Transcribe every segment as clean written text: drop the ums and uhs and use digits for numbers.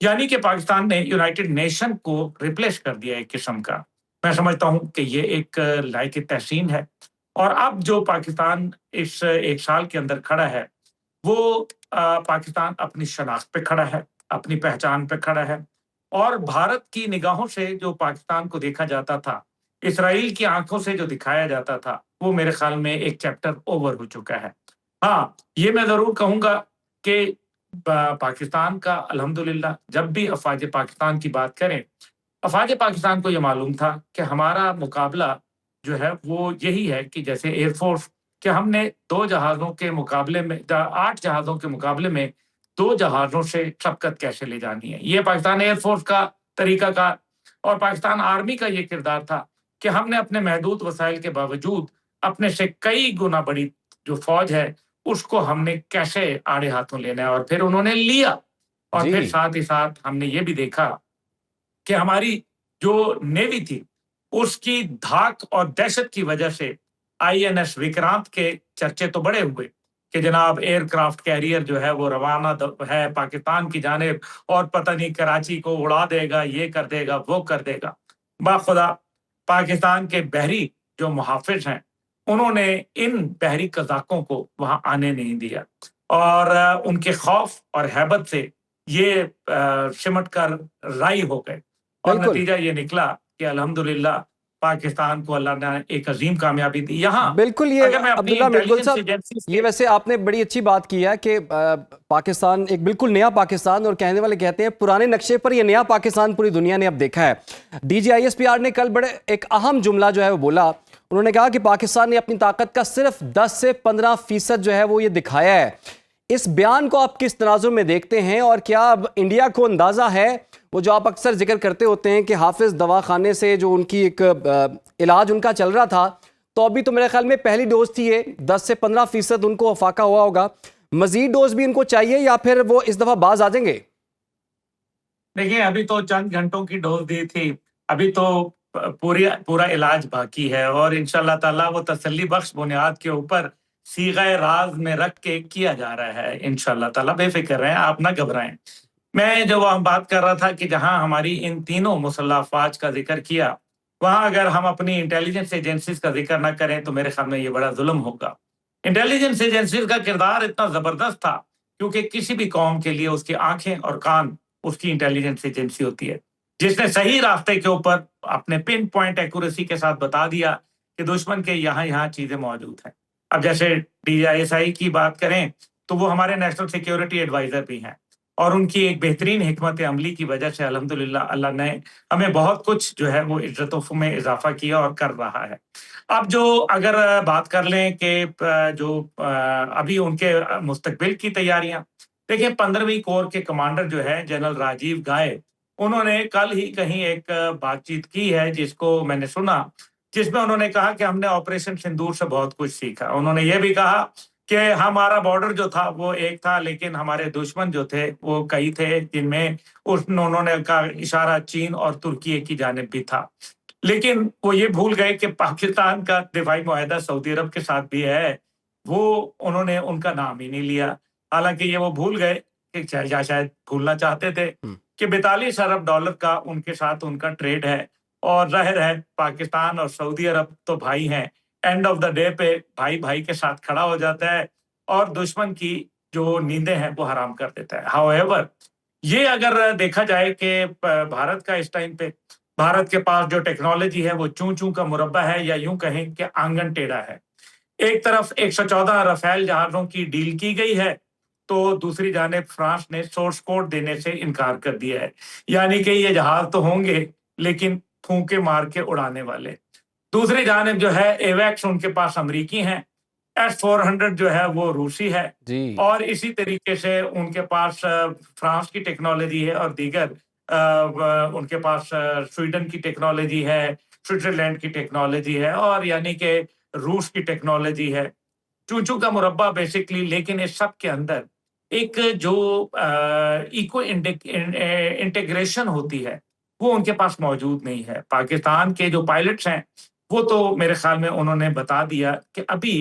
یعنی کہ پاکستان نے یونائٹڈ نیشن کو ریپلیس کر دیا ایک قسم کا. میں سمجھتا ہوں کہ یہ ایک لائق تحسین ہے. اور اب جو پاکستان اس ایک سال کے اندر کھڑا ہے وہ پاکستان اپنی شناخت پہ کھڑا ہے، اپنی پہچان پہ کھڑا ہے، اور بھارت کی نگاہوں سے جو پاکستان کو دیکھا جاتا تھا، اسرائیل کی آنکھوں سے جو دکھایا جاتا تھا، وہ میرے خیال میں ایک چیپٹر اوور ہو چکا ہے. ہاں، یہ میں ضرور کہوں گا کہ پاکستان کا الحمدللہ جب بھی افواج پاکستان کی بات کریں، افواج پاکستان کو یہ معلوم تھا کہ ہمارا مقابلہ جو ہے وہ یہی ہے کہ جیسے ایئر فورس، کہ ہم نے 2 جہازوں کے مقابلے میں 8 جہازوں کے مقابلے میں 2 جہازوں سے شبکت کیسے لے جانی ہے. یہ پاکستان ایئر فورس کا طریقہ کار اور پاکستان آرمی کا یہ کردار تھا کہ ہم نے اپنے محدود وسائل کے باوجود اپنے سے کئی گنا بڑی جو فوج ہے اس کو ہم نے کیسے آڑے ہاتھوں لینا ہے، اور پھر انہوں نے لیا. اور جی پھر ساتھ ہی ساتھ ہم نے یہ بھی دیکھا کہ ہماری جو نیوی تھی اس کی دھاک اور دہشت کی وجہ سے آئی این ایس وکرانت کے چرچے تو بڑے ہوئے کہ جناب ایئر کرافٹ کیریئر جو ہے وہ روانہ ہے پاکستان کی جانب اور پتہ نہیں کراچی کو اڑا دے گا، یہ کر دے گا، وہ کر دے گا. باخدا پاکستان کے بحری جو محافظ ہیں انہوں نے ان بحری قزاقوں کو وہاں آنے نہیں دیا، اور ان کے خوف اور ہیبت سے یہ سمٹ کر رائی ہو گئے. اور بالکل نتیجہ یہ نکلا کہ الحمدللہ پاکستان کو اللہ نے ایک عظیم کامیابی دی. یہاں بالکل. یہ اگر میں اپنی عبداللہ مقبول انٹیلیجنس صاحب، ایجنسیز یہ کے ویسے آپ نے بڑی اچھی بات کی ہے کہ پاکستان ایک بالکل نیا پاکستان، اور کہنے والے کہتے ہیں پرانے نقشے پر یہ نیا پاکستان پوری دنیا نے اب دیکھا ہے. D G I S P R نے کل بڑے ایک اہم جملہ جو ہے وہ بولا. انہوں نے کہا کہ پاکستان نے اپنی طاقت کا صرف 10 سے 15% جو ہے وہ یہ دکھایا ہے. اس بیان کو آپ کس تناظر میں دیکھتے ہیں، اور کیا اب انڈیا کو اندازہ ہے وہ جو آپ اکثر ذکر کرتے ہوتے ہیں کہ حافظ دواخانے سے جو ان کی ایک علاج ان کا چل رہا تھا، تو ابھی تو میرے خیال میں پہلی ڈوز تھی، یہ 10 سے 15% ان کو افاقہ ہوا ہوگا، مزید ڈوز بھی ان کو چاہیے یا پھر وہ اس دفعہ باز آ جائیں گے؟ دیکھیں ابھی تو چند گھنٹوں کی ڈوز دی تھی، ابھی تو پورا علاج باقی ہے، اور انشاءاللہ تعالیٰ وہ تسلی بخش بنیاد کے اوپر صیغہ راز میں رکھ کے کیا جا رہا ہے. انشاءاللہ تعالیٰ بے فکر رہیں، آپ نہ گھبرائیں. میں جو بات کر رہا تھا کہ جہاں ہماری ان تینوں مسلح افواج کا ذکر کیا، وہاں اگر ہم اپنی انٹیلیجنس ایجنسیز کا ذکر نہ کریں تو میرے خیال میں یہ بڑا ظلم ہوگا. انٹیلیجنس ایجنسیز کا کردار اتنا زبردست تھا کیونکہ کسی بھی قوم کے لیے اس کی آنکھیں اور کان اس کی انٹیلیجنس ایجنسی ہوتی ہے، جس نے صحیح راستے کے اوپر اپنے پن پوائنٹ ایکوریسی کے ساتھ بتا دیا کہ دشمن کے یہاں چیزیں موجود ہیں. اب جیسے ڈی آئی ایس آئی کی بات کریں تو وہ ہمارے نیشنل سیکیورٹی ایڈوائزر بھی ہیں، اور ان کی ایک بہترین حکمت عملی کی وجہ سے الحمدللہ اللہ نے ہمیں بہت کچھ جو ہے وہ عزت میں اضافہ کیا اور کر رہا ہے. اب جو اگر بات کر لیں کہ جو ابھی ان کے مستقبل کی تیاریاں، دیکھیں 15ویں کور کے کمانڈر جو ہے جنرل راجیو گائے، انہوں نے کل ہی کہیں ایک بات چیت کی ہے جس کو میں نے سنا، جس میں انہوں نے کہا کہ ہم نے آپریشن سندور سے بہت کچھ سیکھا. انہوں نے یہ بھی کہا کہ ہمارا بارڈر جو تھا وہ ایک تھا لیکن ہمارے دشمن جو تھے وہ کئی تھے، جن میں انہوں نے کہا اشارہ چین اور ترکی کی جانب بھی تھا. لیکن وہ یہ بھول گئے کہ پاکستان کا دفاعی معاہدہ سعودی عرب کے ساتھ بھی ہے، وہ انہوں نے ان کا نام ہی نہیں لیا. حالانکہ یہ وہ بھول گئے کہ شاید بھولنا چاہتے تھے کہ 42 ارب ڈالر کا ان کے ساتھ ان کا ٹریڈ ہے، اور ظاہر ہے پاکستان اور سعودی عرب تو بھائی ہیں. اینڈ آف دا ڈے پہ بھائی بھائی کے ساتھ کھڑا ہو جاتا ہے اور دشمن کی جو نیندیں ہیں وہ حرام کر دیتا ہے. ہاؤ ایور یہ اگر دیکھا جائے کہ بھارت کا اس ٹائم پہ بھارت کے پاس جو ٹیکنالوجی ہے وہ چوں چوں کا مربع ہے، یا یوں کہیں کہ آنگن ٹیڑھا ہے. ایک طرف 114 رافیل جہازوں کی ڈیل کی گئی ہے تو دوسری جانب فرانس نے سورس کوڈ دینے سے انکار کر دیا ہے، یعنی کہ یہ جہاز تو ہوں گے لیکن پھونکے مار کے اڑانے والے. دوسری جانب جو ہے ایویکس ان کے پاس امریکی ہیں، S-400 جو ہے وہ روسی ہے، جی اور اسی طریقے سے ان کے پاس فرانس کی ٹیکنالوجی ہے، اور دیگر ان کے پاس سویڈن کی ٹیکنالوجی ہے، سوئٹزرلینڈ کی ٹیکنالوجی ہے، اور یعنی کہ روس کی ٹیکنالوجی ہے. چونچو کا مربع بیسکلی. لیکن اس سب کے اندر ایک جو ایکو انٹیگریشن ہوتی ہے وہ ان کے پاس موجود نہیں ہے. پاکستان کے جو پائلٹس ہیں وہ تو میرے خیال میں انہوں نے بتا دیا کہ ابھی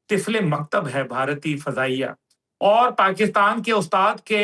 طفل مکتب ہے بھارتی فضائیہ، اور پاکستان کے استاد کے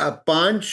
5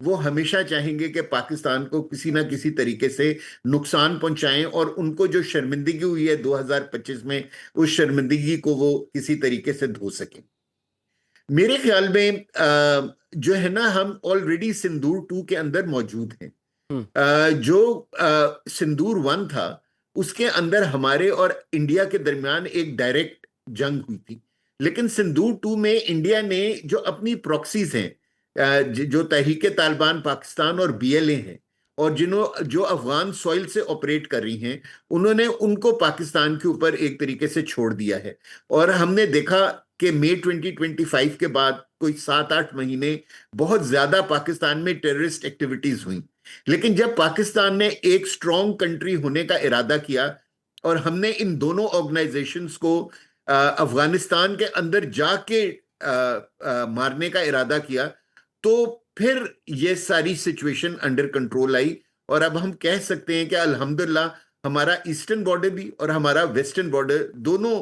وہ ہمیشہ چاہیں گے کہ پاکستان کو کسی نہ کسی طریقے سے نقصان پہنچائیں اور ان کو جو شرمندگی ہوئی ہے 2025 میں اس شرمندگی کو وہ کسی طریقے سے دھو سکیں. میرے خیال میں جو ہے نا ہم آلریڈی سندور 2 کے اندر موجود ہیں. جو سندور 1 تھا اس کے اندر ہمارے اور انڈیا کے درمیان ایک ڈائریکٹ جنگ ہوئی تھی، لیکن سندور 2 میں انڈیا نے جو اپنی پروکسیز ہیں جو تحریک طالبان پاکستان اور BLA ہیں اور جو افغان سوئل سے آپریٹ کر رہی ہیں، انہوں نے ان کو پاکستان کے اوپر ایک طریقے سے چھوڑ دیا ہے. اور ہم نے دیکھا کہ مئی 2025 کے بعد کوئی 7-8 مہینے بہت زیادہ پاکستان میں ٹیررسٹ ایکٹیویٹیز ہوئیں. لیکن جب پاکستان نے ایک سٹرونگ کنٹری ہونے کا ارادہ کیا اور ہم نے ان دونوں آرگنائزیشنز کو افغانستان کے اندر جا کے مارنے کا ارادہ کیا، تو پھر یہ ساری سچویشن انڈر کنٹرول آئی اور اب ہم کہہ سکتے ہیں کہ الحمدللہ ہمارا ایسٹرن بارڈر بھی اور ہمارا ویسٹرن بارڈر دونوں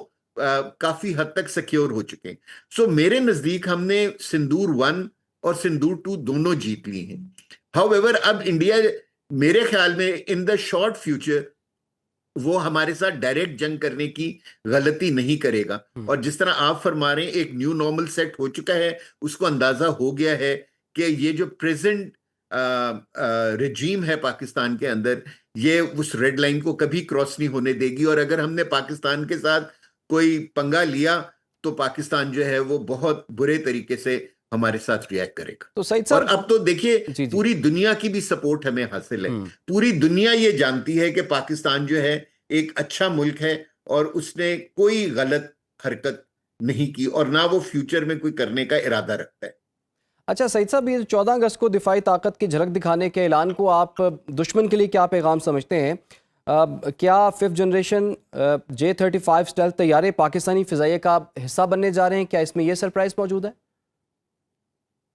کافی حد تک سیکیور ہو چکے ہیں. سو میرے نزدیک ہم نے سندور 1 اور سندور 2 دونوں جیت لی ہیں. However, اب انڈیا میرے خیال میں ان دا شارٹ فیوچر وہ ہمارے ساتھ ڈائریکٹ جنگ کرنے کی غلطی نہیں کرے گا. اور جس طرح آپ فرما رہے ہیں ایک نیو نارمل سیٹ ہو چکا ہے، اس کو اندازہ ہو گیا ہے کہ یہ جو پریزنٹ رجیم ہے پاکستان کے اندر، یہ اس ریڈ لائن کو کبھی کراس نہیں ہونے دے گی. اور اگر ہم نے پاکستان کے ساتھ کوئی پنگا لیا تو پاکستان جو ہے وہ بہت برے طریقے سے ہمارے ساتھ ریاکٹ کرے گا. تو سعید صاحب، اور اب تو دیکھیے پوری دنیا کی بھی سپورٹ ہمیں حاصل ہے. پوری دنیا یہ جانتی ہے کہ پاکستان جو ہے ایک اچھا ملک ہے اور اس نے کوئی غلط حرکت نہیں کی اور نہ وہ فیوچر میں کوئی کرنے کا ارادہ رکھتا ہے. اچھا سعید صاحب، یہ 14 اگست کو دفاعی طاقت کی جھلک دکھانے کے اعلان کو آپ دشمن کے لیے کیا پیغام سمجھتے ہیں؟ کیا 5th جنریشن J-35 اسٹیلتھ طیارے پاکستانی فضائیہ کا حصہ بننے جا رہے ہیں؟ کیا اس میں یہ سرپرائز موجود ہے؟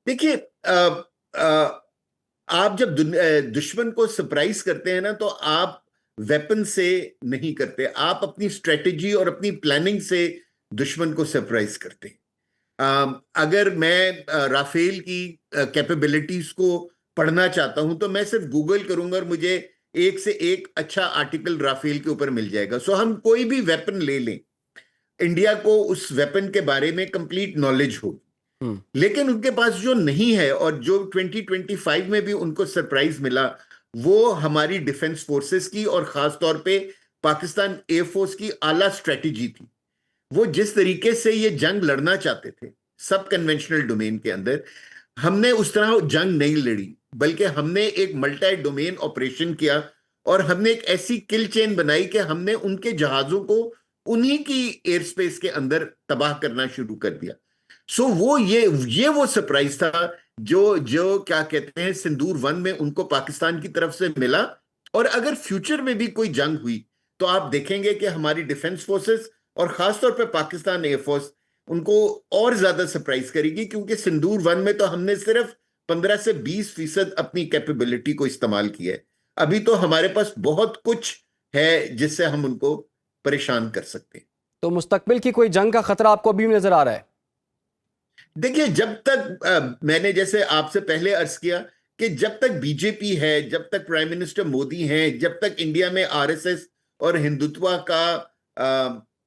دیکھیے آپ جب دشمن کو سرپرائز کرتے ہیں نا تو آپ ویپن سے نہیں کرتے، آپ اپنی اسٹریٹجی اور اپنی پلاننگ سے دشمن کو سرپرائز کرتے ہیں. اگر میں رافیل کی کیپیبلٹیز کو پڑھنا چاہتا ہوں تو میں صرف گوگل کروں گا اور مجھے ایک سے ایک اچھا آرٹیکل رافیل کے اوپر مل جائے گا. سو ہم کوئی بھی ویپن لے لیں، انڈیا کو اس ویپن کے بارے میں کمپلیٹ نالج ہوگی. لیکن ان کے پاس جو نہیں ہے اور جو 2025 میں بھی ان کو سرپرائز ملا، وہ ہماری ڈیفنس فورسز کی اور خاص طور پہ پاکستان ایئر فورس کی اعلیٰ اسٹریٹجی تھی. وہ جس طریقے سے یہ جنگ لڑنا چاہتے تھے سب کنونشنل ڈومین کے اندر، ہم نے اس طرح جنگ نہیں لڑی، بلکہ ہم نے ایک ملٹی ڈومین آپریشن کیا اور ہم نے ایک ایسی کل چین بنائی کہ ہم نے ان کے جہازوں کو انہی کی ایئر سپیس کے اندر تباہ کرنا شروع کر دیا. سو وہ یہ وہ سرپرائز تھا جو کیا کہتے ہیں سندور 1 میں ان کو پاکستان کی طرف سے ملا. اور اگر فیوچر میں بھی کوئی جنگ ہوئی تو آپ دیکھیں گے کہ ہماری ڈیفنس فورسز اور خاص طور پہ پاکستان ایئر فورس ان کو اور زیادہ سرپرائز کرے گی، کیونکہ سندور 1 میں تو ہم نے صرف 15 سے 20% اپنی کیپیبلٹی کو استعمال کیا ہے. ابھی تو ہمارے پاس بہت کچھ ہے جس سے ہم ان کو پریشان کر سکتے ہیں. تو مستقبل کی کوئی جنگ کا خطرہ آپ کو ابھی بھی نظر آ رہا ہے؟ دیکھیے، جب تک میں نے جیسے آپ سے پہلے عرض کیا کہ جب تک بی جے پی ہے، جب تک پرائم منسٹر مودی ہیں، جب تک انڈیا میں RSS اور ہندوتوا کا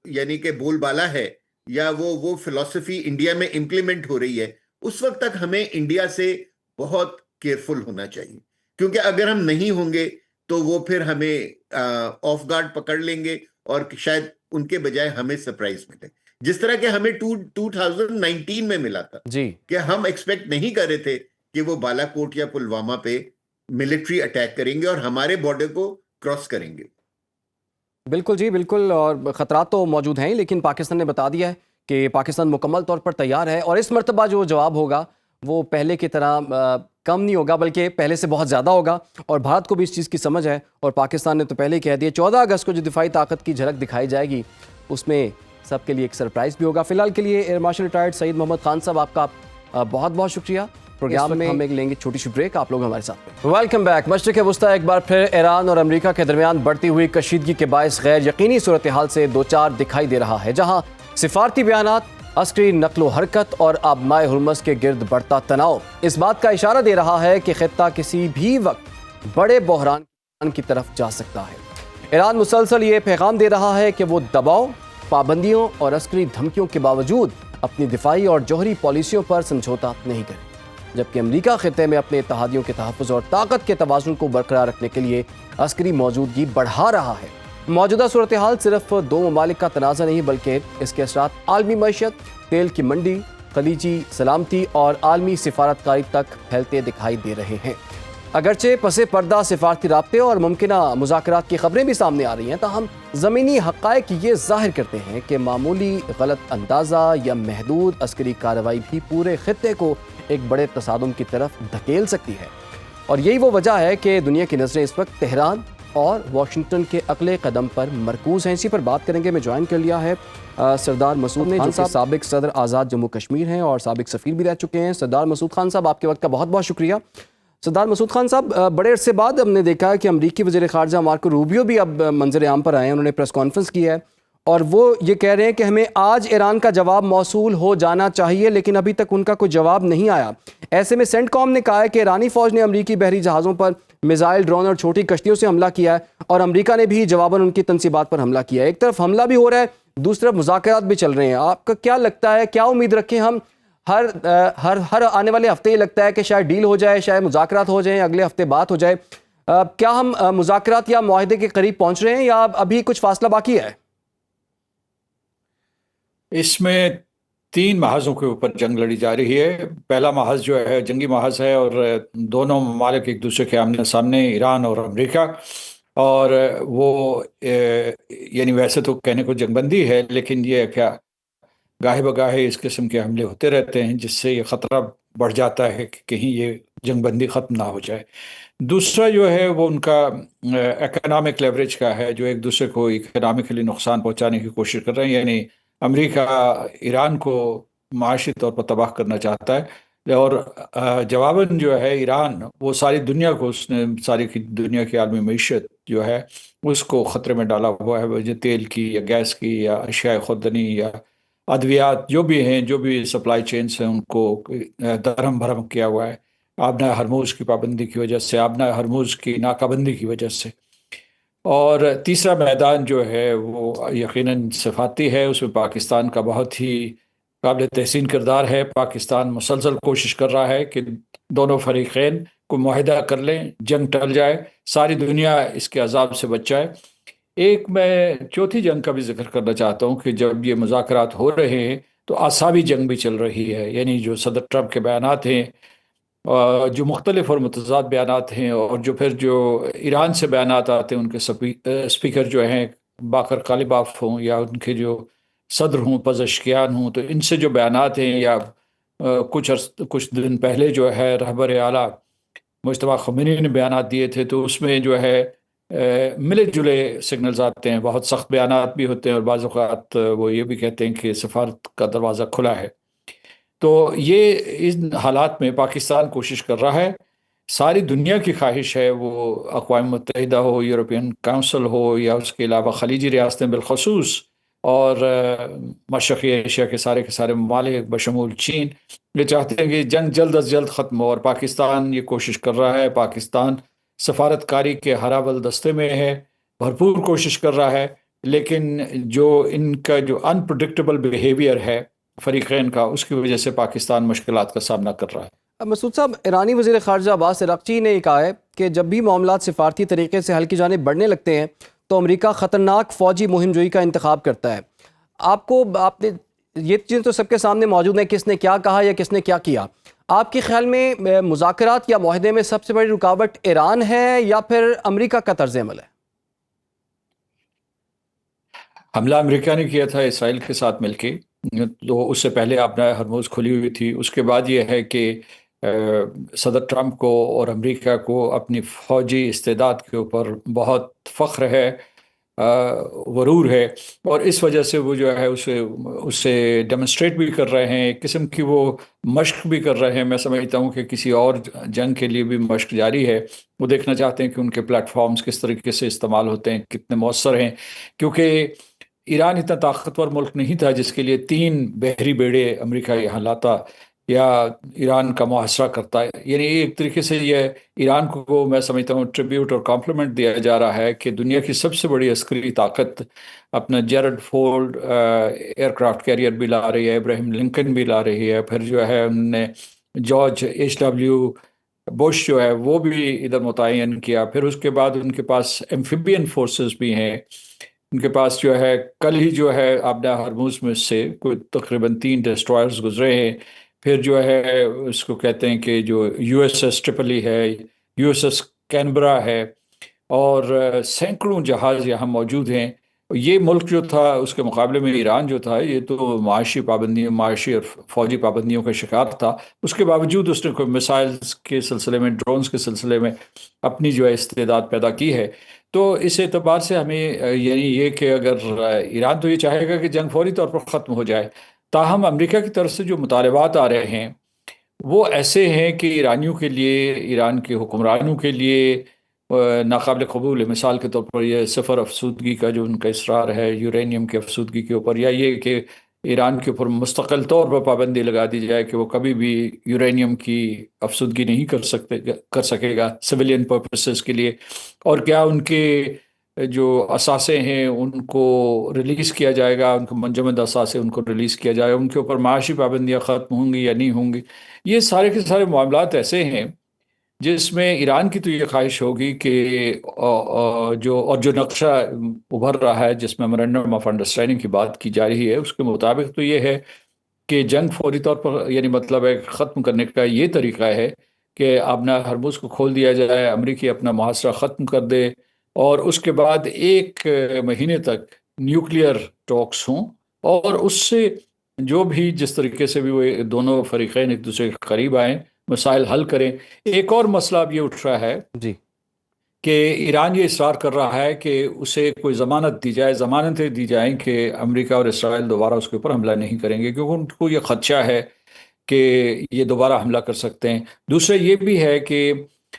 یعنی کہ بول بالا ہے یا وہ فلسفی انڈیا میں امپلیمنٹ ہو رہی ہے، اس وقت تک ہمیں انڈیا سے بہت کیئرفل ہونا چاہیے. کیونکہ اگر ہم نہیں ہوں گے تو وہ پھر ہمیں آف گارڈ پکڑ لیں گے اور شاید ان کے بجائے ہمیں سرپرائز ملے، جس طرح کہ ہمیں 2019 میں ملا تھا جی، کہ ہم ایکسپیکٹ نہیں کر رہے تھے کہ وہ بالا کوٹ یا پلوامہ پہ ملٹری اٹیک کریں گے اور ہمارے بارڈر کو کراس کریں گے. بالکل جی، بالکل. اور خطرات تو موجود ہیں، لیکن پاکستان نے بتا دیا ہے کہ پاکستان مکمل طور پر تیار ہے اور اس مرتبہ جو جواب ہوگا وہ پہلے کی طرح کم نہیں ہوگا، بلکہ پہلے سے بہت زیادہ ہوگا. اور بھارت کو بھی اس چیز کی سمجھ ہے اور پاکستان نے تو پہلے ہی کہہ دیا 14 اگست کو جو دفاعی طاقت کی جھلک دکھائی جائے گی اس میں سب کے لیے ایک سرپرائز بھی ہوگا. فی الحال کے لیے ایئر مارشل ریٹائرڈ سعید محمد خان صاحب، آپ کا بہت بہت شکریہ. پروگرام میں ہم لیں گے چھوٹی سی بریک، آپ لوگ ہمارے ساتھ. Welcome back. مشرق وسطیٰ ایک بار پھر ایران اور امریکہ کے درمیان بڑھتی ہوئی کشیدگی کے باعث غیر یقینی صورتحال سے دوچار دکھائی دے رہا ہے، جہاں سفارتی بیانات عسکری نقل و حرکت اور آبنائے ہرمز کے گرد بڑھتا تناؤ اس بات کا اشارہ دے رہا ہے کہ خطہ کسی بھی وقت بڑے بحران کی طرف جا سکتا ہے۔ ایران مسلسل یہ پیغام دے رہا ہے کہ وہ دباؤ، پابندیوں اور عسکری دھمکیوں کے باوجود اپنی دفاعی اور جوہری پالیسیوں پر سمجھوتا نہیں کرے، جبکہ امریکہ خطے میں اپنے اتحادیوں کے تحفظ اور طاقت کے توازن کو برقرار رکھنے کے لیے عسکری موجودگی بڑھا رہا ہے۔ موجودہ صورتحال صرف دو ممالک کا تنازع نہیں بلکہ اس کے اثرات عالمی معیشت، تیل کی منڈی، خلیجی سلامتی اور عالمی سفارتکاری تک پھیلتے دکھائی دے رہے ہیں۔ اگرچہ پس پردہ سفارتی رابطے اور ممکنہ مذاکرات کی خبریں بھی سامنے آ رہی ہیں، تاہم زمینی حقائق یہ ظاہر کرتے ہیں کہ معمولی غلط اندازہ یا محدود عسکری کارروائی بھی پورے خطے کو ایک بڑے تصادم کی طرف دھکیل سکتی ہے، اور یہی وہ وجہ ہے کہ دنیا کی نظریں اس وقت تہران اور واشنگٹن کے اگلے قدم پر مرکوز ہیں۔ اسی پر بات کریں گے۔ میں جوائن کر لیا ہے سردار مسعود نے، جو کہ سابق صدر آزاد جموں کشمیر ہیں اور سابق سفیر بھی رہ چکے ہیں۔ سردار مسعود خان صاحب، آپ کے وقت کا بہت بہت شکریہ۔ سردار مسعود خان صاحب، بڑے عرصے بعد ہم نے دیکھا ہے کہ امریکی وزیر خارجہ مارکو روبیو بھی اب منظر عام پر آئے ہیں۔ انہوں نے پریس کانفرنس کی ہے اور وہ یہ کہہ رہے ہیں کہ ہمیں آج ایران کا جواب موصول ہو جانا چاہیے، لیکن ابھی تک ان کا کوئی جواب نہیں آیا۔ ایسے میں سینٹ کام نے کہا ہے کہ ایرانی فوج نے امریکی بحری جہازوں پر میزائل، ڈرون اور چھوٹی کشتیوں سے حملہ کیا ہے، اور امریکہ نے بھی جواباً ان کی تنصیبات پر حملہ کیا ہے۔ ایک طرف حملہ بھی ہو رہا ہے، دوسری طرف مذاکرات بھی چل رہے ہیں۔ آپ کا کیا لگتا ہے، کیا امید رکھیں ہم؟ ہر آنے والے ہفتے یہ لگتا ہے کہ شاید ڈیل ہو جائے، شاید مذاکرات ہو جائیں، اگلے ہفتے بات ہو جائے۔ کیا ہم مذاکرات یا معاہدے کے قریب پہنچ رہے ہیں یا ابھی کچھ فاصلہ باقی ہے؟ اس میں 3 محاذوں کے اوپر جنگ لڑی جا رہی ہے۔ پہلا محاذ جو ہے جنگی محاذ ہے، اور دونوں ممالک ایک دوسرے کے آمنے سامنے، ایران اور امریکہ، اور وہ یعنی ویسے تو کہنے کو جنگ بندی ہے، لیکن یہ کیا گاہے بگاہے اس قسم کے حملے ہوتے رہتے ہیں، جس سے یہ خطرہ بڑھ جاتا ہے کہ کہیں یہ جنگ بندی ختم نہ ہو جائے۔ دوسرا جو ہے وہ ان کا اکنامک لیوریج کا ہے، جو ایک دوسرے کو اکنامکلی نقصان پہنچانے کی کوشش کر رہے ہیں، یعنی امریکہ ایران کو معاشی طور پر تباہ کرنا چاہتا ہے، اور جواباً جو ہے ایران وہ ساری دنیا کو، اس نے ساری دنیا کی عالمی معیشت جو ہے اس کو خطرے میں ڈالا ہوا ہے، جو تیل کی یا گیس کی یا اشیاء خوردنی یا ادویات جو بھی ہیں، جو بھی سپلائی چینز ہیں، ان کو درہم بھرہم کیا ہوا ہے، آبنۂ ہرموز کی پابندی کی وجہ سے، آبنۂ ہرموز کی ناکہ بندی کی وجہ سے۔ اور تیسرا میدان جو ہے وہ یقیناً صفاتی ہے، اس میں پاکستان کا بہت ہی قابل تحسین کردار ہے۔ پاکستان مسلسل کوشش کر رہا ہے کہ دونوں فریقین کو معاہدہ کر لیں، جنگ ٹل جائے، ساری دنیا اس کے عذاب سے بچ جائے۔ ایک میں چوتھی جنگ کا بھی ذکر کرنا چاہتا ہوں کہ جب یہ مذاکرات ہو رہے ہیں تو اعصابی جنگ بھی چل رہی ہے، یعنی جو صدر ٹرمپ کے بیانات ہیں، جو مختلف اور متضاد بیانات ہیں، اور جو ایران سے بیانات آتے ہیں، ان کے اسپیکر جو ہیں باقر غالباف ہوں یا ان کے جو صدر ہوں پزشکیان ہوں، تو ان سے جو بیانات ہیں، یا کچھ دن پہلے جو ہے رہبر اعلیٰ مجتبیٰ خمینی نے بیانات دیے تھے، تو اس میں جو ہے ملے جلے سگنلز آتے ہیں، بہت سخت بیانات بھی ہوتے ہیں، اور بعض اوقات وہ یہ بھی کہتے ہیں کہ سفارت کا دروازہ کھلا ہے۔ تو یہ ان حالات میں پاکستان کوشش کر رہا ہے، ساری دنیا کی خواہش ہے، وہ اقوام متحدہ ہو، یورپین کونسل ہو، یا اس کے علاوہ خلیجی ریاستیں بالخصوص، اور مشرقی ایشیا کے سارے ممالک بشمول چین، یہ چاہتے ہیں کہ جنگ جلد از جلد ختم ہو، اور پاکستان یہ کوشش کر رہا ہے۔ پاکستان سفارتکاری کے ہراول دستے میں ہے، بھرپور کوشش کر رہا ہے، لیکن جو ان کا جو انپریڈکٹیبل بیہیویئر ہے فریقین کا، اس کی وجہ سے پاکستان مشکلات کا سامنا کر رہا ہے۔ مسعود صاحب، ایرانی وزیر خارجہ عباس اراغچی نے کہا ہے کہ جب بھی معاملات سفارتی طریقے سے حل کی جانب بڑھنے لگتے ہیں تو امریکہ خطرناک فوجی مہم جوئی کا انتخاب کرتا ہے۔ آپ نے یہ چیز تو سب کے سامنے موجود ہے، کس نے کیا کہا یا کس نے کیا کیا۔ آپ کے خیال میں مذاکرات یا معاہدے میں سب سے بڑی رکاوٹ ایران ہے یا پھر امریکہ کا طرز عمل ہے؟ حملہ امریکہ نے کیا تھا اسرائیل کے ساتھ مل کے، تو اس سے پہلے آبنائے ہرموز کھلی ہوئی تھی۔ اس کے بعد یہ ہے کہ صدر ٹرمپ کو اور امریکہ کو اپنی فوجی استعداد کے اوپر بہت فخر ہے، غرور ہے، اور اس وجہ سے وہ جو ہے اسے ڈیمونسٹریٹ بھی کر رہے ہیں، ایک قسم کی وہ مشق بھی کر رہے ہیں۔ میں سمجھتا ہوں کہ کسی اور جنگ کے لیے بھی مشق جاری ہے، وہ دیکھنا چاہتے ہیں کہ ان کے پلیٹ فارمز کس طریقے سے استعمال ہوتے ہیں، کتنے مؤثر ہیں، کیونکہ ایران اتنا طاقتور ملک نہیں تھا جس کے لیے 3 بحری بیڑے امریکہ یہاں لاتا یا ایران کا محاصرہ کرتا ہے. یعنی ایک طریقے سے یہ ایران کو میں سمجھتا ہوں ٹریبیوٹ اور کمپلیمنٹ دیا جا رہا ہے کہ دنیا کی سب سے بڑی عسکری طاقت اپنا Gerald Ford aircraft carrier بھی لا رہی ہے، ابراہیم لنکن بھی لا رہی ہے، پھر جو ہے انہوں نے جارج HW بش جو ہے وہ بھی ادھر متعین کیا، پھر اس کے بعد ان کے پاس ایمفیبین فورسز بھی ہیں، ان کے پاس جو ہے کل ہی جو ہے آبدہ ہرموز میں سے کوئی تقریباً 3 ڈسٹرائرز گزرے ہیں، پھر جو ہے اس کو کہتے ہیں کہ جو USS ٹرپلی ہے، USS کینبرا ہے، اور سینکڑوں جہاز یہاں موجود ہیں. یہ ملک جو تھا اس کے مقابلے میں ایران جو تھا یہ تو معاشی اور فوجی پابندیوں کا شکار تھا. اس کے باوجود اس نے کوئی میسائلز کے سلسلے میں، ڈرونز کے سلسلے میں اپنی جو ہے استعداد پیدا کی ہے. تو اس اعتبار سے ہمیں یعنی یہ کہ اگر ایران تو یہ چاہے گا کہ جنگ فوری طور پر ختم ہو جائے، تاہم امریکہ کی طرف سے جو مطالبات آ رہے ہیں وہ ایسے ہیں کہ ایرانیوں کے لیے، ایران کے حکمرانوں کے لیے ناقابل قبول ہے. مثال کے طور پر یہ صفر افسودگی کا جو ان کا اصرار ہے یورینیم کی افسودگی کے اوپر، یا یہ کہ ایران کے اوپر مستقل طور پر پابندی لگا دی جائے کہ وہ کبھی بھی یورینیم کی افسودگی نہیں کر سکے گا سویلین پرپسز کے لیے، اور کیا ان کے جو اثاثے ہیں ان کو ریلیز کیا جائے گا، ان کو منجمد اثاثے ان کو ریلیز کیا جائے گا، ان کے اوپر معاشی پابندیاں ختم ہوں گی یا نہیں ہوں گی. یہ سارے کے سارے معاملات ایسے ہیں جس میں ایران کی تو یہ خواہش ہوگی کہ جو نقشہ ابھر رہا ہے جس میں میمورنڈم آف انڈرسٹینڈنگ کی بات کی جا رہی ہے اس کے مطابق تو یہ ہے کہ جنگ فوری طور پر یعنی مطلب ہے ختم کرنے کا یہ طریقہ ہے کہ آبنا ہرمز کو کھول دیا جائے، امریکی اپنا محاصرہ ختم کر دے، اور اس کے بعد 1 مہینے تک نیوکلیئر ٹاکس ہوں، اور اس سے جو بھی جس طریقے سے بھی وہ دونوں فریقین ایک دوسرے کے قریب آئیں، مسائل حل کریں. ایک اور مسئلہ اب یہ اٹھ رہا ہے جی کہ ایران یہ اصرار کر رہا ہے کہ اسے کوئی ضمانتیں دی جائیں کہ امریکہ اور اسرائیل دوبارہ اس کے اوپر حملہ نہیں کریں گے، کیونکہ ان کو یہ خدشہ ہے کہ یہ دوبارہ حملہ کر سکتے ہیں. دوسرا یہ بھی ہے کہ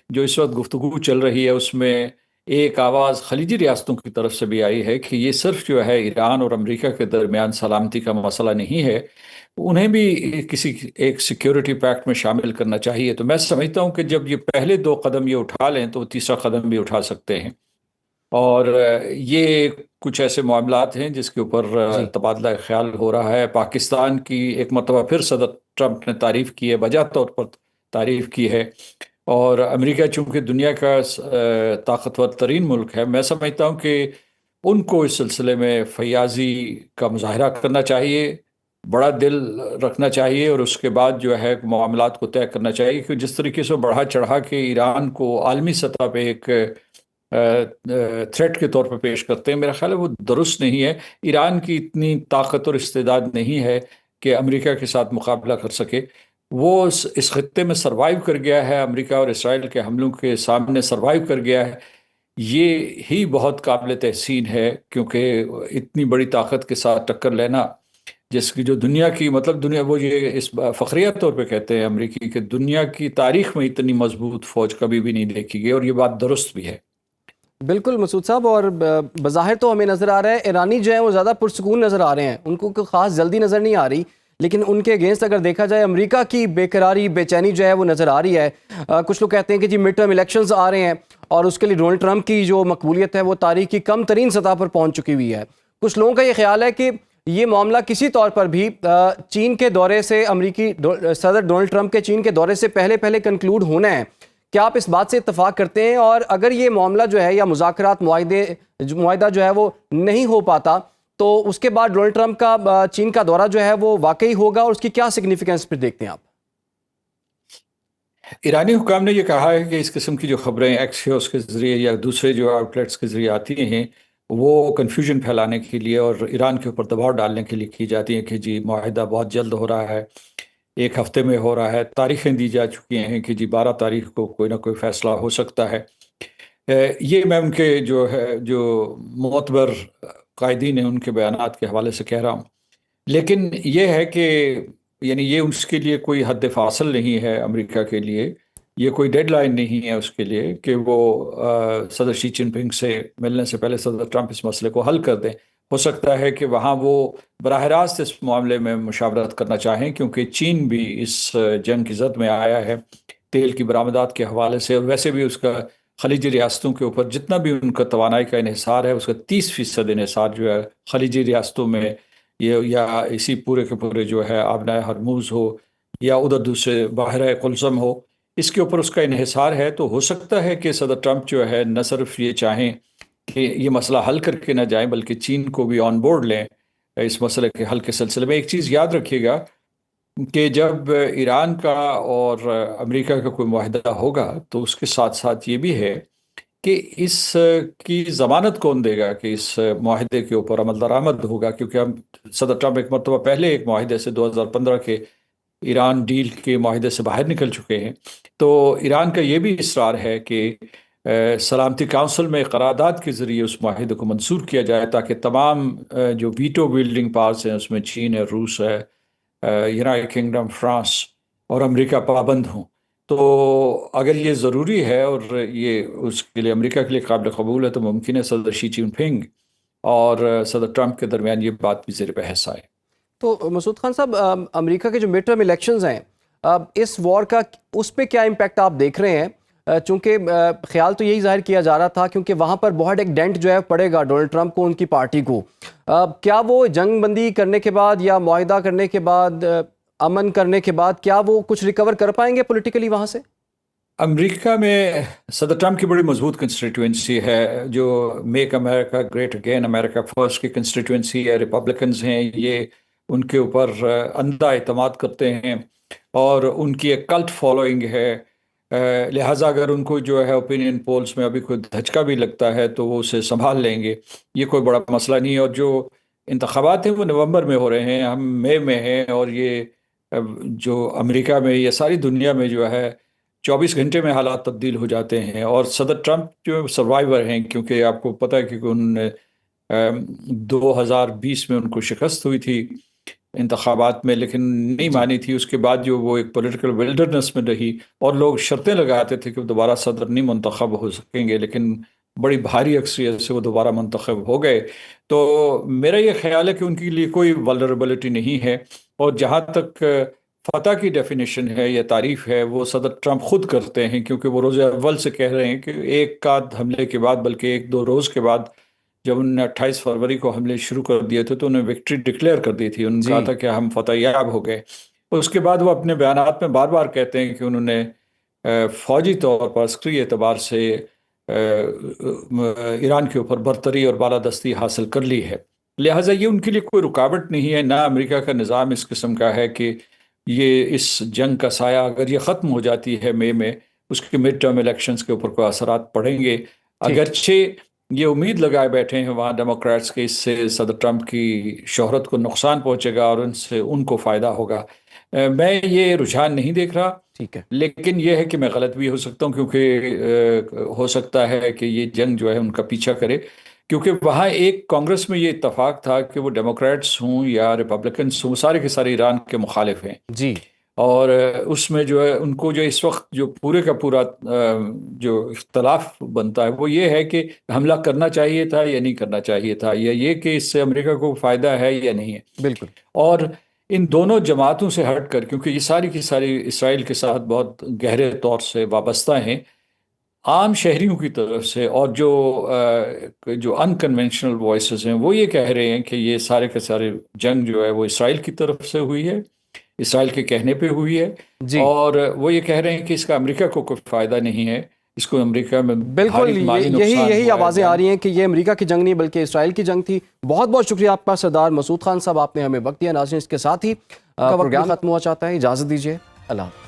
جو اس وقت گفتگو چل رہی ہے اس میں ایک آواز خلیجی ریاستوں کی طرف سے بھی آئی ہے کہ یہ صرف جو ہے ایران اور امریکہ کے درمیان سلامتی کا مسئلہ نہیں ہے، انہیں بھی کسی ایک سیکیورٹی پیکٹ میں شامل کرنا چاہیے. تو میں سمجھتا ہوں کہ جب یہ پہلے 2 قدم یہ اٹھا لیں تو وہ تیسرا قدم بھی اٹھا سکتے ہیں، اور یہ کچھ ایسے معاملات ہیں جس کے اوپر جی تبادلہ خیال ہو رہا ہے. پاکستان کی ایک مرتبہ پھر صدر ٹرمپ نے تعریف کی ہے، بجا طور پر تعریف کی ہے، اور امریکہ چونکہ دنیا کا طاقتور ترین ملک ہے، میں سمجھتا ہوں کہ ان کو اس سلسلے میں فیاضی کا مظاہرہ کرنا چاہیے، بڑا دل رکھنا چاہیے، اور اس کے بعد جو ہے معاملات کو طے کرنا چاہیے کہ جس طریقے سے بڑھا چڑھا کے ایران کو عالمی سطح پہ ایک تھریٹ کے طور پہ پیش کرتے ہیں، میرا خیال ہے وہ درست نہیں ہے. ایران کی اتنی طاقت اور استعداد نہیں ہے کہ امریکہ کے ساتھ مقابلہ کر سکے. وہ اس خطے میں سروائیو کر گیا ہے، امریکہ اور اسرائیل کے حملوں کے سامنے سروائیو کر گیا ہے. یہ ہی بہت قابل تحسین ہے، کیونکہ اتنی بڑی طاقت کے ساتھ ٹکر لینا، جس کی جو دنیا کی دنیا وہ یہ اس فخریہ طور پہ کہتے ہیں امریکی کہ دنیا کی تاریخ میں اتنی مضبوط فوج کبھی بھی نہیں دیکھی گئی، اور یہ بات درست بھی ہے. بالکل مسعود صاحب، اور بظاہر تو ہمیں نظر آ رہا ہے ایرانی جو ہیں وہ زیادہ پرسکون نظر آ رہے ہیں، ان کو کوئی خاص جلدی نظر نہیں آ رہی، لیکن ان کے اگینسٹ اگر دیکھا جائے امریکہ کی بے قراری، بے چینی جو ہے وہ نظر آ رہی ہے. کچھ لوگ کہتے ہیں کہ جی مڈ ٹرم الیکشنز آ رہے ہیں اور اس کے لیے ڈونلڈ ٹرمپ کی جو مقبولیت ہے وہ تاریخ کی کم ترین سطح پر پہنچ چکی ہوئی ہے. کچھ لوگوں کا یہ خیال ہے کہ یہ معاملہ کسی طور پر بھی چین کے دورے سے، امریکی صدر ڈونلڈ ٹرمپ کے چین کے دورے سے پہلے کنکلوڈ ہونا ہے. کیا آپ اس بات سے اتفاق کرتے ہیں؟ اور اگر یہ معاملہ جو ہے یا مذاکرات معاہدہ جو ہے وہ نہیں ہو پاتا تو اس کے بعد ڈونلڈ ٹرمپ کا چین کا دورہ جو ہے وہ واقعی ہوگا، اور اس کی کیا سگنیفیکنس پہ دیکھتے ہیں آپ؟ ایرانی حکام نے یہ کہا ہے کہ اس قسم کی جو خبریں ایکسیوس کے ذریعے یا دوسرے جو آؤٹ لیٹس کے ذریعے آتی ہیں وہ کنفیوژن پھیلانے کے لیے اور ایران کے اوپر دباؤ ڈالنے کے لیے کی جاتی ہیں کہ جی معاہدہ بہت جلد ہو رہا ہے، 1 ہفتے میں ہو رہا ہے. تاریخیں دی جا چکی ہیں کہ جی 12 تاریخ کو کوئی نہ کوئی فیصلہ ہو سکتا ہے. یہ میں ان کے جو معتبر قائدین ہیں ان کے بیانات کے حوالے سے کہہ رہا ہوں. لیکن یہ ہے کہ یعنی یہ اس کے لیے کوئی حد فاصل نہیں ہے امریکہ کے لیے، یہ کوئی ڈیڈ لائن نہیں ہے اس کے لیے کہ وہ صدر شی جن پنگ سے ملنے سے پہلے صدر ٹرمپ اس مسئلے کو حل کر دیں. ہو سکتا ہے کہ وہاں وہ براہ راست اس معاملے میں مشاورت کرنا چاہیں، کیونکہ چین بھی اس جنگ کی زد میں آیا ہے تیل کی برآمدات کے حوالے سے، اور ویسے بھی اس کا خلیجی ریاستوں کے اوپر جتنا بھی ان کا توانائی کا انحصار ہے اس کا 30% انحصار جو ہے خلیجی ریاستوں میں، یا اسی پورے کے پورے جو ہے آبنائے ہرموز ہو یا ادھر دوسرے بحیرہ قلزم ہو، اس کے اوپر اس کا انحصار ہے۔ تو ہو سکتا ہے کہ صدر ٹرمپ جو ہے نہ صرف یہ چاہیں کہ یہ مسئلہ حل کر کے نہ جائیں، بلکہ چین کو بھی آن بورڈ لیں اس مسئلے کے حل کے سلسلے میں۔ ایک چیز یاد رکھیے گا کہ جب ایران کا اور امریکہ کا کوئی معاہدہ ہوگا تو اس کے ساتھ ساتھ یہ بھی ہے کہ اس کی ضمانت کون دے گا کہ اس معاہدے کے اوپر عمل درآمد ہوگا، کیونکہ ہم صدر ٹرمپ ایک مرتبہ پہلے ایک معاہدے سے 2015 کے ایران ڈیل کے معاہدے سے باہر نکل چکے ہیں۔ تو ایران کا یہ بھی اصرار ہے کہ سلامتی کونسل میں قرارداد کے ذریعے اس معاہدے کو منظور کیا جائے، تاکہ تمام جو ویٹو بیلڈنگ پاورز ہیں، اس میں چین ہے، روس ہے، یونائیٹڈ کنگڈم، فرانس اور امریکہ پابند ہوں۔ تو اگر یہ ضروری ہے اور یہ اس کے لیے امریکہ کے لیے قابل قبول ہے، تو ممکن ہے صدر شی جن پنگ اور صدر ٹرمپ کے درمیان یہ بات بھی زیر بحث آئے۔ تو مسعود خان صاحب، امریکہ کے جو مڈ ٹرم الیکشنز ہیں، اس وار کا اس پہ کیا امپیکٹ آپ دیکھ رہے ہیں؟ چونکہ خیال تو یہی ظاہر کیا جا رہا تھا، کیونکہ وہاں پر بہت ایک ڈینٹ جو ہے پڑے گا ڈونلڈ ٹرمپ کو، ان کی پارٹی کو۔ کیا وہ جنگ بندی کرنے کے بعد یا معاہدہ کرنے کے بعد، امن کرنے کے بعد، کیا وہ کچھ ریکور کر پائیں گے پولیٹیکلی وہاں سے؟ امریکہ میں صدر ٹرمپ کی بڑی مضبوط کنسٹیٹوئنسی ہے، جو میک امریکہ گریٹ اگین، امریکہ فرسٹ کی کنسٹیٹوئنسی ہے۔ ریپبلکنز ہیں، یہ ان کے اوپر اندھا اعتماد کرتے ہیں اور ان کی ایک کلٹ فالوئنگ ہے، لہٰذا اگر ان کو جو ہے اوپینین پولز میں ابھی کوئی دھچکا بھی لگتا ہے تو وہ اسے سنبھال لیں گے، یہ کوئی بڑا مسئلہ نہیں ہے۔ اور جو انتخابات ہیں وہ نومبر میں ہو رہے ہیں، ہم مئی میں ہیں، اور یہ جو امریکہ میں یا ساری دنیا میں جو ہے 24 گھنٹے میں حالات تبدیل ہو جاتے ہیں۔ اور صدر ٹرمپ جو سروائیور ہیں، کیونکہ آپ کو پتہ ہے کہ انہوں نے 2020 میں ان کو شکست ہوئی تھی انتخابات میں، لیکن نہیں مانی تھی۔ اس کے بعد جو وہ ایک پولیٹیکل ولڈرنس میں رہی، اور لوگ شرطیں لگاتے تھے کہ وہ دوبارہ صدر نہیں منتخب ہو سکیں گے، لیکن بڑی بھاری اکثریت سے وہ دوبارہ منتخب ہو گئے۔ تو میرا یہ خیال ہے کہ ان کے لیے کوئی ولنریبلٹی نہیں ہے، اور جہاں تک فتح کی ڈیفینیشن ہے یا تعریف ہے، وہ صدر ٹرمپ خود کرتے ہیں، کیونکہ وہ روز اول سے کہہ رہے ہیں کہ ایک آدھ حملے کے بعد، بلکہ 1-2 روز کے بعد، جب انہوں نے 28 فروری کو حملے شروع کر دیے تھے تو انہوں نے وکٹری ڈکلیئر کر دی تھی، انہوں نے کہا تھا کہ ہم فتح یاب ہو گئے۔ اس کے بعد وہ اپنے بیانات میں بار بار کہتے ہیں کہ انہوں نے فوجی طور پر، عسکری اعتبار سے ایران کے اوپر برتری اور بالادستی حاصل کر لی ہے، لہٰذا یہ ان کے لیے کوئی رکاوٹ نہیں ہے۔ نہ امریکہ کا نظام اس قسم کا ہے کہ یہ اس جنگ کا سایہ اگر یہ ختم ہو جاتی ہے مئی میں، اس کے مڈ ٹرم الیکشنز کے اوپر کوئی اثرات پڑیں گے، اگرچہ یہ امید لگائے بیٹھے ہیں وہاں ڈیموکریٹس کے اس سے صدر ٹرمپ کی شہرت کو نقصان پہنچے گا اور ان کو فائدہ ہوگا۔ میں یہ رجحان نہیں دیکھ رہا، ٹھیک ہے، لیکن یہ ہے کہ میں غلط بھی ہو سکتا ہوں، کیونکہ ہو سکتا ہے کہ یہ جنگ جو ہے ان کا پیچھا کرے، کیونکہ وہاں ایک کانگریس میں یہ اتفاق تھا کہ وہ ڈیموکریٹس ہوں یا ریپبلکنس ہوں، وہ سارے کے سارے ایران کے مخالف ہیں جی، اور اس میں جو ہے ان کو جو اس وقت جو پورے کا پورا جو اختلاف بنتا ہے وہ یہ ہے کہ حملہ کرنا چاہیے تھا یا نہیں کرنا چاہیے تھا، یا یہ کہ اس سے امریکہ کو فائدہ ہے یا نہیں ہے۔ بالکل۔ اور ان دونوں جماعتوں سے ہٹ کر، کیونکہ یہ ساری کی ساری اسرائیل کے ساتھ بہت گہرے طور سے وابستہ ہیں، عام شہریوں کی طرف سے، اور جو انکنونشنل وائسز ہیں وہ یہ کہہ رہے ہیں کہ یہ سارے کے سارے جنگ جو ہے وہ اسرائیل کی طرف سے ہوئی ہے، اسرائیل کے کہنے پہ ہوئی ہے، جی، اور وہ یہ کہہ رہے ہیں کہ اس کا امریکہ کو کوئی فائدہ نہیں ہے، اس کو امریکہ میں بالکل یہی آوازیں آ رہی ہیں کہ یہ امریکہ کی جنگ نہیں بلکہ اسرائیل کی جنگ تھی۔ بہت بہت شکریہ آپ کا سردار مسعود خان صاحب، آپ نے ہمیں وقت دیا۔ ناظرین، اس کے ساتھ ہی پروگرام ختم ہوا چاہتا ہے، اجازت دیجیے، اللہ حافظ۔